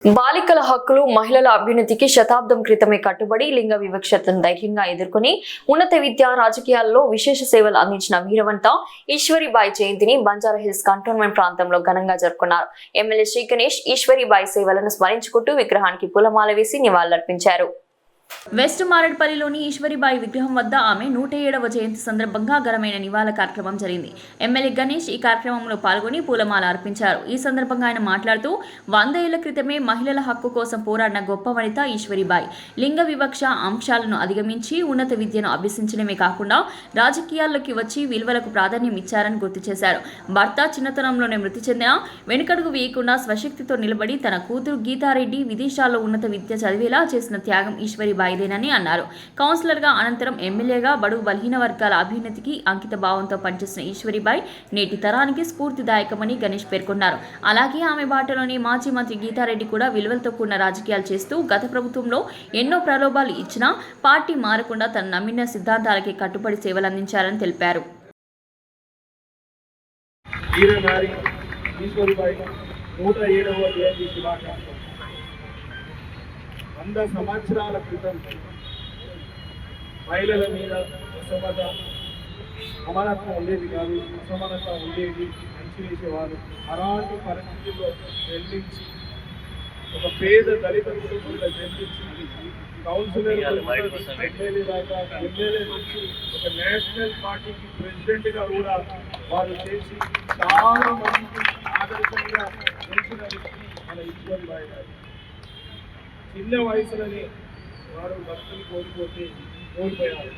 బాలికల హక్కులు మహిళల అభ్యున్నతికి శతాబ్దం క్రితమే కట్టుబడి లింగ వివక్షతను ధైర్యంగా ఎదుర్కొని ఉన్నత విద్య రాజకీయాల్లో విశేష సేవలు అందించిన వీరవంత ఈశ్వరీబాయి జయంతిని బంజారాహిల్స్ కంటోన్మెంట్ ప్రాంతంలో ఘనంగా జరుపుకున్నారు. ఎమ్మెల్యే శ్రీ గణేష్ ఈశ్వరీబాయి సేవలను స్మరించుకుంటూ విగ్రహానికి పూలమాల వేసి నివాళులర్పించారు. వెస్ట్ మారేడ్పల్లిలోని ఈశ్వరీబాయి విగ్రహం వద్ద ఆమె 107వ జయంతి సందర్భంగా ఘనమైన నివాళ కార్యక్రమం జరిగింది. ఎమ్మెల్యే గణేష్ ఈ కార్యక్రమంలో పాల్గొని పూలమాల అర్పించారు. ఈ సందర్భంగా ఆయన మాట్లాడుతూ 100 ఏళ్ల క్రితమే మహిళల హక్కు కోసం పోరాడిన గొప్ప వనిత ఈశ్వరీబాయి. లింగ వివక్ష అంశాలను అధిగమించి ఉన్నత విద్యను అభ్యసించడమే కాకుండా రాజకీయాల్లోకి వచ్చి విలువలకు ప్రాధాన్యం ఇచ్చారని గుర్తు చేశారు. భర్త చిన్నతనంలోనే మృతి చెందిన వెనుకడుగు వేయకుండా స్వశక్తితో నిలబడి తన కూతురు గీతారెడ్డి విదేశాల్లో ఉన్నత విద్య చదివేలా చేసిన త్యాగం ఈశ్వరీబాయిదేనని అన్నారు. కౌన్సిలర్గా అనంతరం ఎమ్మెల్యేగా బడుగు బలహీన వర్గాల అభ్యున్నతికి అంకిత భావంతో పనిచేసిన ఈశ్వరీబాయి నేటి తరానికి స్ఫూర్తిదాయకమని గణేష్ పేర్కొన్నారు. అలాగే ఆమె బాటలోని మాజీ మంత్రి గీతారెడ్డి కూడా విలువలతో కూడిన రాజకీయాలు చేస్తూ గత ప్రభుత్వంలో ఎన్నో ప్రలోభాలు ఇచ్చినా పార్టీ మారకుండా తన నమ్మిన సిద్ధాంతాలకే కట్టుబడి సేవలందించారని తెలిపారు. సంవత్సరాల క్రితం మహిళల మీద సమానత్వం ఉండేది కాదు, అసమానత ఉండేది, అంచివేసేవారు. అలాంటి పరిస్థితుల్లో జన్మించి ఒక పేద దళిత కుటుంబంలో జన్మించి కౌన్సిలర్ ఎమ్మెల్యే దాకా ఎమ్మెల్యే నుంచి ఒక నేషనల్ పార్టీకి ప్రెసిడెంట్గా కూడా వారు చేసి చాలా మందికి ఆదర్శంగా చేసిన వ్యక్తి మన ఈశ్వరీబాయి గారు. చిన్న వయసులోనే వారు భర్తను కోల్పోయారు.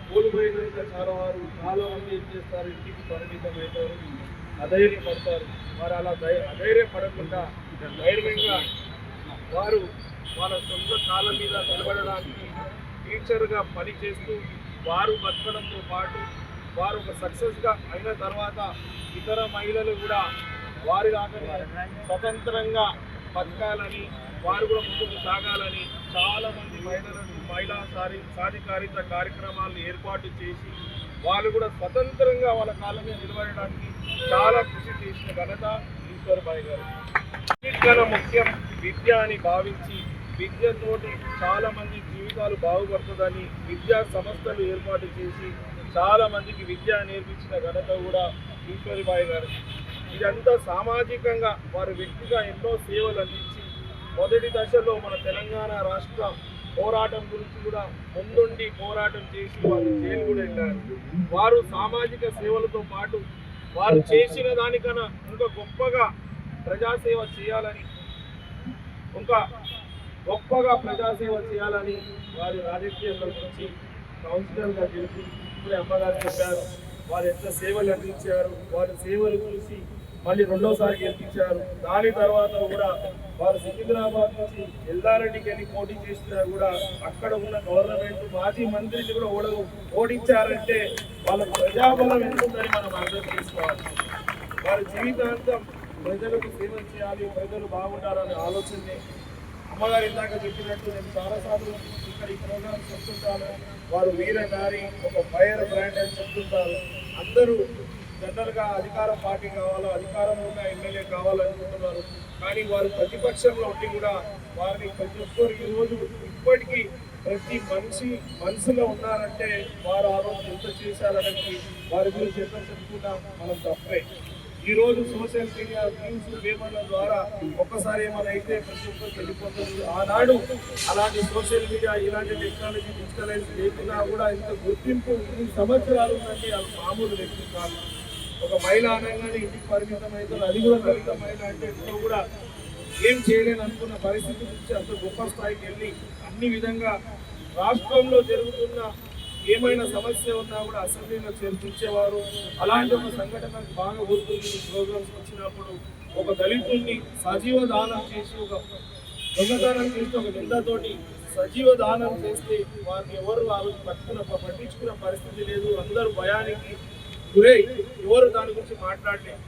కోల్పోయినాక చాలా మంది ఏం చేస్తారు, ఇంటికి పరిమితమవుతారు, అధైర్యపడతారు. వారు అలా అధైర్యపడకుండా ధైర్యంగా వారు వాళ్ళ సొంత కాళ్ళ మీద నిలబడడానికి టీచర్గా పనిచేస్తూ వారు బతకడంతో పాటు వారు ఒక సక్సెస్గా అయిన తర్వాత ఇతర మహిళలు కూడా వారి లాగానే స్వతంత్రంగా బతకాలని, వారు కూడా ముందుకు సాగాలని చాలామంది మహిళా సాధికారిత కార్యక్రమాలను ఏర్పాటు చేసి వాళ్ళు కూడా స్వతంత్రంగా వాళ్ళ కాళ్ళ మీద నిలబడడానికి చాలా కృషి చేసిన ఘనత ఈశ్వరీబాయి గారు. అన్నిటికన్నా ముఖ్యం విద్య అని భావించి విద్యతోటి చాలామంది జీవితాలు బాగుపడుతుందని విద్యా సంస్థలు ఏర్పాటు చేసి చాలామందికి విద్య నేర్పించిన ఘనత కూడా ఈశ్వరీబాయి గారు. ఇదంతా సామాజికంగా వారు వ్యక్తిగా ఎన్నో సేవలు అందించి మొదటి దశలో మన తెలంగాణ రాష్ట్ర పోరాటం గురించి కూడా ముందుండి పోరాటం చేసి వారు జైలు కూడా వెళ్ళారు. వారు సామాజిక సేవలతో పాటు వారు చేసిన దానికన్నా ఇంకా గొప్పగా ప్రజాసేవ చేయాలని వారి రాజకీయాల్లో వచ్చి కౌన్సిలర్గా గెలిచి ఇప్పుడే అమ్మగారు చెప్పారు వారు ఎంత సేవలు అందించారు. వారి సేవలు చూసి మళ్ళీ రెండోసారి గెలిపించారు. దాని తర్వాత కూడా వారు సికింద్రాబాద్ నుంచి ఎల్లారెడ్డికి వెళ్ళి పోటీ చేసినా కూడా అక్కడ ఉన్న గవర్నమెంట్ మాజీ మంత్రిని కూడా ఓడించారంటే వాళ్ళ ప్రజాబలం ఎంతుందని మనం అర్థం చేసుకోవాలి. వారి జీవితాంతం ప్రజలకు సేవ చేయాలి, ప్రజలు బాగుండాలనే ఆలోచనే. అమ్మగారు ఇందాక చెప్పినట్టు నేను చాలాసార్లు ఇక్కడ ఈ ప్రోగ్రామ్స్ చెప్తుంటాను. వారు వీరగారి ఒక ఫైర్ బ్రాండ్ అని చెప్తుంటారు. అందరూ జనరల్గా అధికార పార్టీ కావాలో, అధికారంలో ఉన్న ఎమ్మెల్యే కావాలనుకుంటున్నారు. కానీ వారు ప్రతిపక్షంలో ఉండి కూడా వారిని ప్రతి ఒక్కరు ఈరోజు ఇప్పటికీ ప్రతి మనిషి మనసులో ఉన్నారంటే వారు ఆ రోజు ఎంత చేశారని వారి గురించి ఎంత చెప్పుకుంటాం మనం తప్పే. ఈరోజు సోషల్ మీడియా న్యూస్ పేపర్ల ద్వారా ఒక్కసారి ఏమైనా అయితే ప్రతి ఒక్కరు వెళ్ళిపోతుంది. ఆనాడు అలాంటి సోషల్ మీడియా ఇలాంటి టెక్నాలజీ డిజిటలైజ్ లేకున్నా కూడా ఇంత గుర్తింపు ఈ సంవత్సరాలు ఉందంటే అది మామూలు వ్యక్తి కాదు. ఒక మహిళ అనగానే ఇంటికి పరిమితం అవుతుంది, అది కూడా దళిత మహిళ అంటే ఎప్పుడో కూడా ఏం చేయలేని అనుకున్న పరిస్థితి నుంచి అంత గొప్ప స్థాయికి వెళ్ళి అన్ని విధంగా రాష్ట్రంలో జరుగుతున్న ఏమైనా సమస్య ఉన్నా కూడా అసెంబ్లీలో చర్చించేవారు. అలాంటి ఒక సంఘటన బాగా గుర్తుంది. ప్రోగ్రామ్స్ వచ్చినప్పుడు ఒక దళితుల్ని సజీవ దానం చేసి ఒక దొంగదానం చేసి ఒక నిందతోటి సజీవ దానం చేస్తే వారిని ఎవరు పట్టించుకున్న పరిస్థితి లేదు. అందరూ భయానికి గురై ఎవరు దాని గురించి మాట్లాడలేదు.